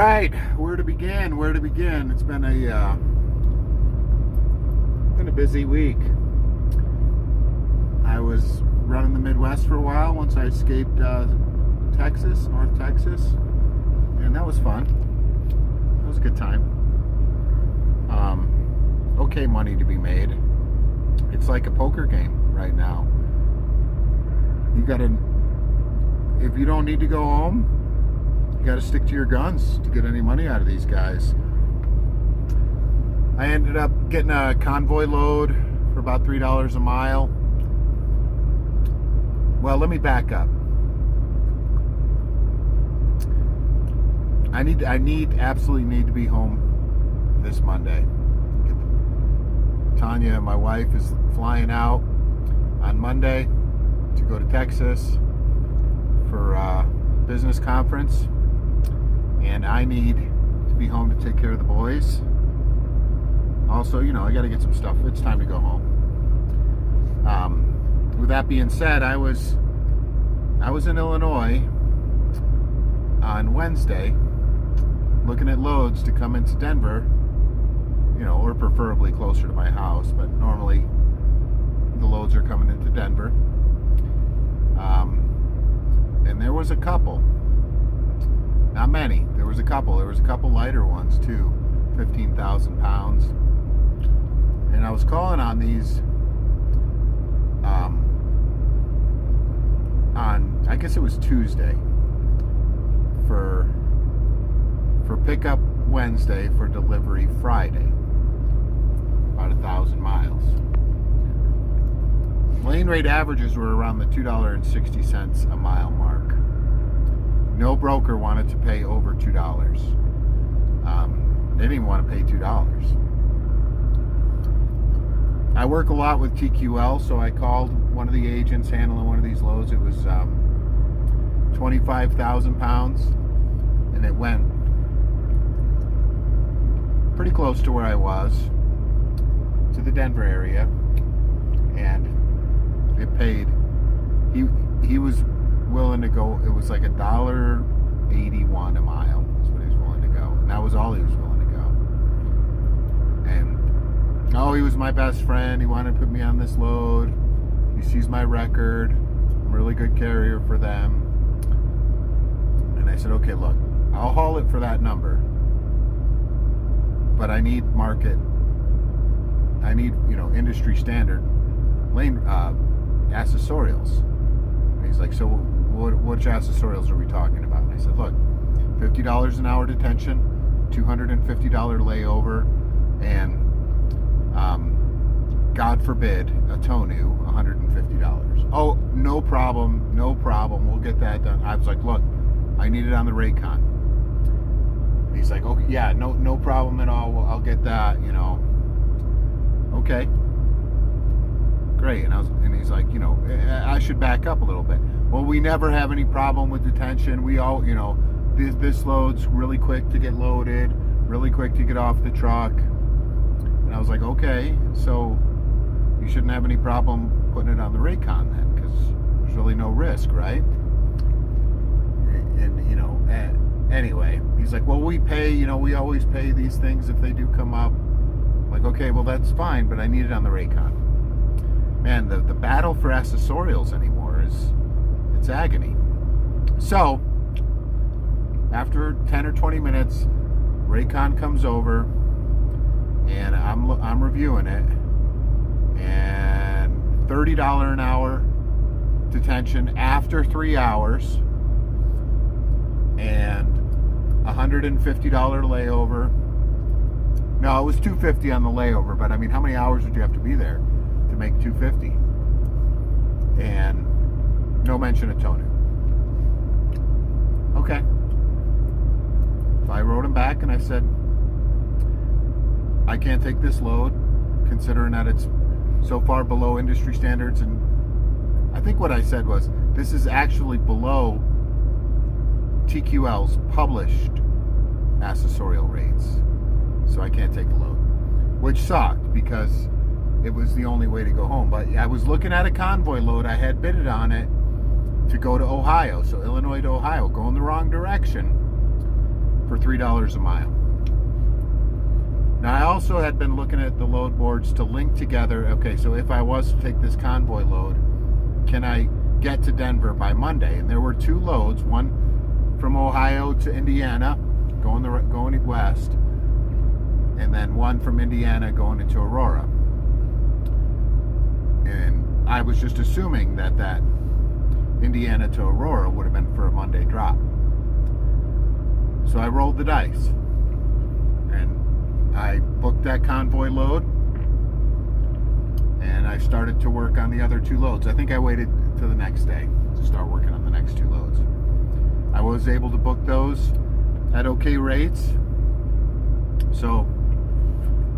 right, where to begin? Where to begin? It's been a busy week. I was running the Midwest for a while once I escaped Texas, North Texas, and that was fun. That was a good time. Okay money to be made. It's like a poker game right now. If you don't need to go home, you got to stick to your guns to get any money out of these guys. I ended up getting a convoy load for about $3 a mile. Well, let me back up. I absolutely need to be home this Monday. Tanya, my wife, is flying out on Monday to go to Texas for a business conference, and I need to be home to take care of the boys. Also, I got to get some stuff. It's time to go home. With that being said, I was in Illinois on Wednesday looking at loads to come into Denver, or preferably closer to my house, but normally the loads are coming into Denver. And there was a couple, not many, there was a couple lighter ones too, 15,000 pounds. And I was calling on these on, I guess it was Tuesday, for pickup Wednesday, for delivery Friday, about 1,000 miles. Lane rate averages were around the $2.60 a mile mark. No broker wanted to pay over $2. They didn't even want to pay $2. I work a lot with TQL, so I called one of the agents handling one of these loads. It was 25,000 pounds, and it went pretty close to where I was, to the Denver area, and it paid. He was willing to go. It was like $1.81 a mile is what he was willing to go, and that was all he was willing to go. And he was my best friend. He wanted to put me on this load. He sees my record. I'm a really good carrier for them. And I said, okay, look, I'll haul it for that number, but I need industry standard lane accessorials. And he's like, so which accessorials are we talking about? And I said, look, $50 an hour detention, $250 layover, and God forbid, a tow new, $150. Oh, no problem, we'll get that done. I was like, look, I need it on the Raycon. And he's like, okay, yeah, no problem at all, I'll get that, Okay, great. And he's like, I should back up a little bit. Well, we never have any problem with detention. We all, this load's really quick to get loaded, really quick to get off the truck. And I was like, okay, so you shouldn't have any problem putting it on the Raycon then, because there's really no risk, right? And anyway, he's like, well, we pay, we always pay these things if they do come up. I'm like, okay, well, that's fine, but I need it on the Raycon. Man, the battle for accessorials anymore it's agony. So after 10 or 20 minutes, Raycon comes over, and I'm reviewing it, and $30 an hour detention after 3 hours, and $150 layover. No, it was $250 on the layover, but I mean, how many hours would you have to be there to make $250? And no mention of tow new. Okay. So I wrote him back and I said, I can't take this load, considering that it's so far below industry standards. And I think what I said was, this is actually below TQL's published accessorial rates, so I can't take the load, which sucked because it was the only way to go home. But I was looking at a convoy load. I had bidded on it to go to Ohio, so Illinois to Ohio, going the wrong direction for $3 a mile. Now, I also had been looking at the load boards to link together. Okay, so if I was to take this convoy load, can I get to Denver by Monday? And there were 2 loads, one from Ohio to Indiana, going west, and then one from Indiana going into Aurora. And I was just assuming that Indiana to Aurora would have been for a Monday drop. So I rolled the dice, and I booked that convoy load, and I started to work on the other 2 loads. I think I waited till the next day to start working on the next 2 loads. I was able to book those at okay rates, so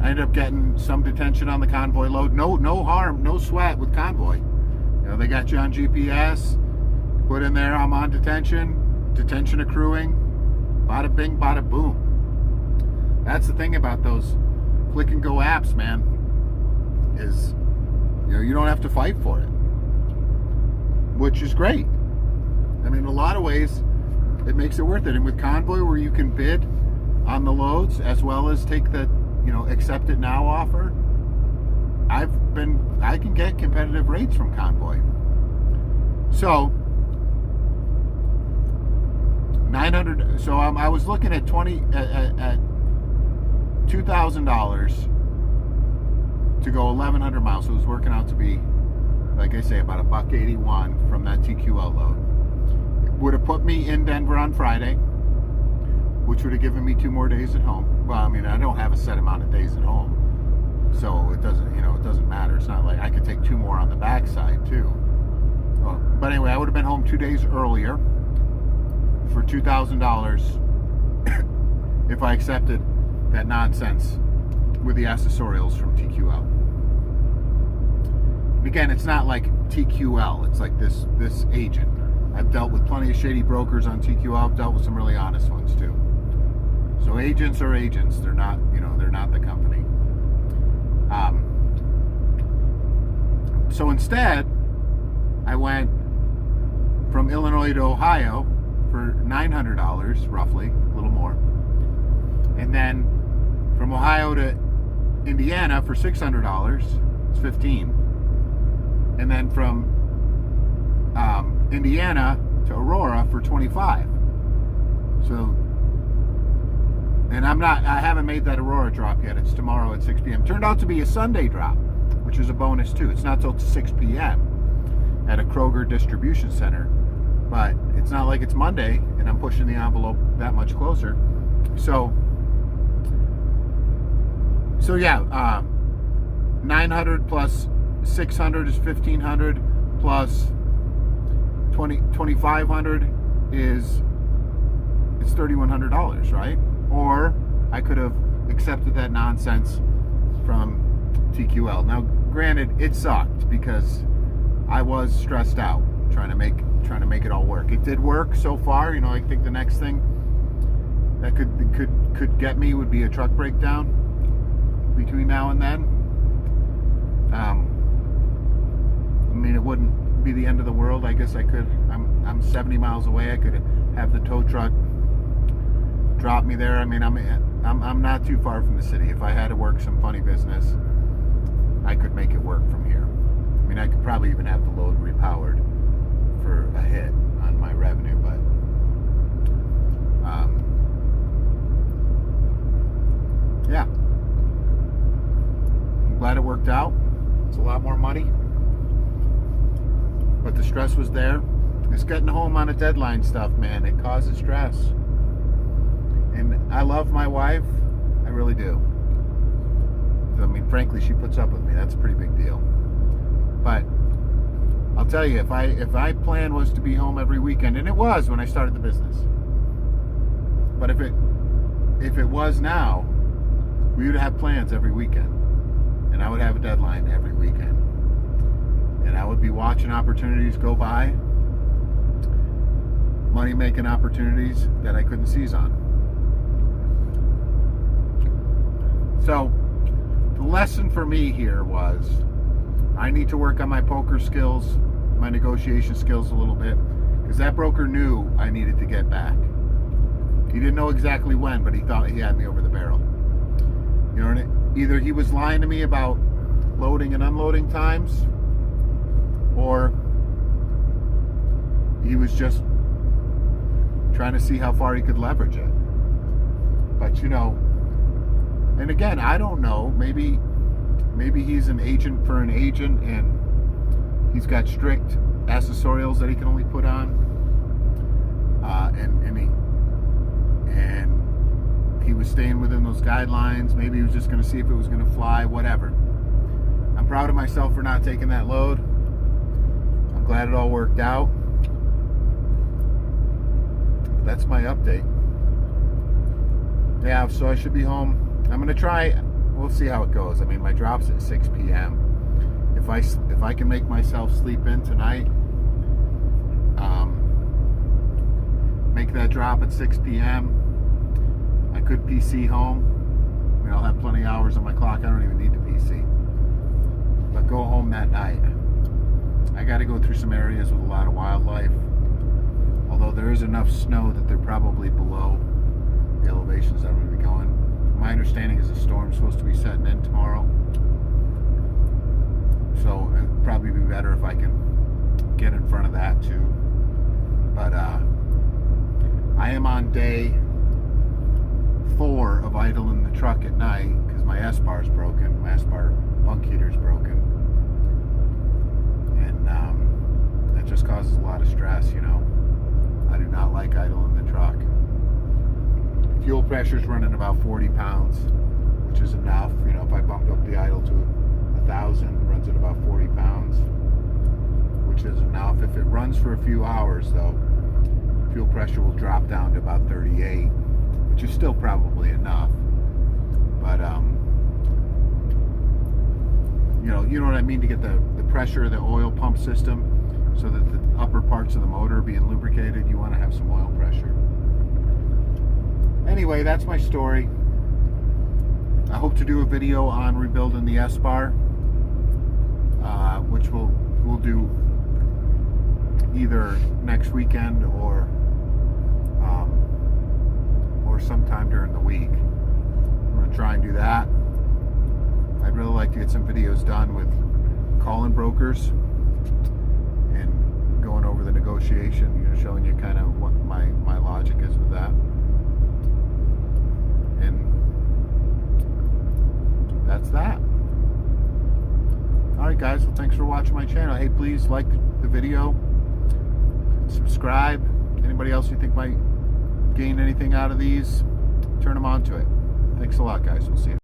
I ended up getting some detention on the convoy load. No harm, no sweat with convoy. You know, they got you on GPS, put in there, I'm on detention accruing, bada bing, bada boom. That's the thing about those click and go apps, man, is, you know, you don't have to fight for it, which is great. I mean, in a lot of ways, it makes it worth it. And with Convoy, where you can bid on the loads as well as take the, you know, accept it now offer, I can get competitive rates from Convoy. So 900. So I was looking at $2,000 to go 1,100 miles. So it was working out to be, like I say, about $1.81 from that TQL load. It would have put me in Denver on Friday, which would have given me 2 more days at home. Well, I mean, I don't have a set amount of days at home, so it doesn't, you know, it doesn't matter. It's not like I could take 2 more on the backside too. But anyway, I would have been home 2 days earlier for $2,000 if I accepted that nonsense with the accessorials from TQL. And again, it's not like TQL. It's like this agent. I've dealt with plenty of shady brokers on TQL. I've dealt with some really honest ones too. So agents are agents. They're not, you know, they're not the company. So instead, I went from Illinois to Ohio for $900, roughly, a little more. And then from Ohio to Indiana for $600, it's $15. And then from Indiana to Aurora for $25. So, and I haven't made that Aurora drop yet. It's tomorrow at 6 p.m. Turned out to be a Sunday drop, which is a bonus too. It's not till 6 p.m. at a Kroger distribution center, but it's not like it's Monday and I'm pushing the envelope that much closer. So yeah, 900 plus 600 is 1,500 plus 2,500 is $3,100, right? Or I could have accepted that nonsense from TQL. Now, granted, it sucked because I was stressed out trying to make it all work. It did work so far. You know, I think the next thing that could get me would be a truck breakdown between now and then. I mean, it wouldn't be the end of the world. I guess I could. I'm 70 miles away. I could have the tow truck drop me there. I mean, I'm not too far from the city. If I had to work some funny business, I could make it work from here. I mean, I could probably even have the load repowered for a hit on my revenue, but yeah, I'm glad it worked out. It's a lot more money, but the stress was there. It's getting home on a deadline stuff, man. It causes stress. And I love my wife. I really do. I mean, frankly, she puts up with me. That's a pretty big deal. But I'll tell you, if my plan was to be home every weekend, and it was when I started the business, but if it was now, we would have plans every weekend, and I would have a deadline every weekend, and I would be watching opportunities go by, money-making opportunities that I couldn't seize on. So the lesson for me here was I need to work on my poker skills, my negotiation skills a little bit, because that broker knew I needed to get back. He didn't know exactly when, but he thought he had me over the barrel. You know, and either he was lying to me about loading and unloading times, or he was just trying to see how far he could leverage it. But you know, and again, I don't know. Maybe he's an agent for an agent, and he's got strict accessorials that he can only put on. And he was staying within those guidelines. Maybe he was just going to see if it was going to fly. Whatever. I'm proud of myself for not taking that load. I'm glad it all worked out. That's my update. Yeah, so I should be home. I'm gonna try. We'll see how it goes. I mean, my drop's at 6 p.m. If I can make myself sleep in tonight, make that drop at 6 p.m. I could PC home. I mean, I'll have plenty of hours on my clock. I don't even need to PC. But go home that night. I got to go through some areas with a lot of wildlife. Although there is enough snow that they're probably below the elevations that I'm going to be going. My understanding is the storm's supposed to be setting in tomorrow. So it'd probably be better if I can get in front of that too. But I am on day 4 of idling the truck at night because my S-bar is broken. My S-bar bunk heater is broken. And that just causes a lot of stress, you know. I do not like idling the truck. Fuel pressure's running about 40 pounds, which is enough. You know, if I bumped up the idle to 1,000, runs at about 40 pounds, which is enough. If it runs for a few hours, though, fuel pressure will drop down to about 38, which is still probably enough. But you know what I mean, to get the pressure of the oil pump system, so that the upper parts of the motor are being lubricated, you want to have some oil pressure. Anyway, that's my story. I hope to do a video on rebuilding the S-bar, which we'll do either next weekend or sometime during the week. I'm going to try and do that. I'd really like to get some videos done with call-in brokers and going over the negotiation, you know, showing you kind of what my logic is with that. And that's that. Alright guys, well thanks for watching my channel. Hey, please like the video, subscribe. Anybody else you think might gain anything out of these, turn them on to it. Thanks a lot guys, we'll see you.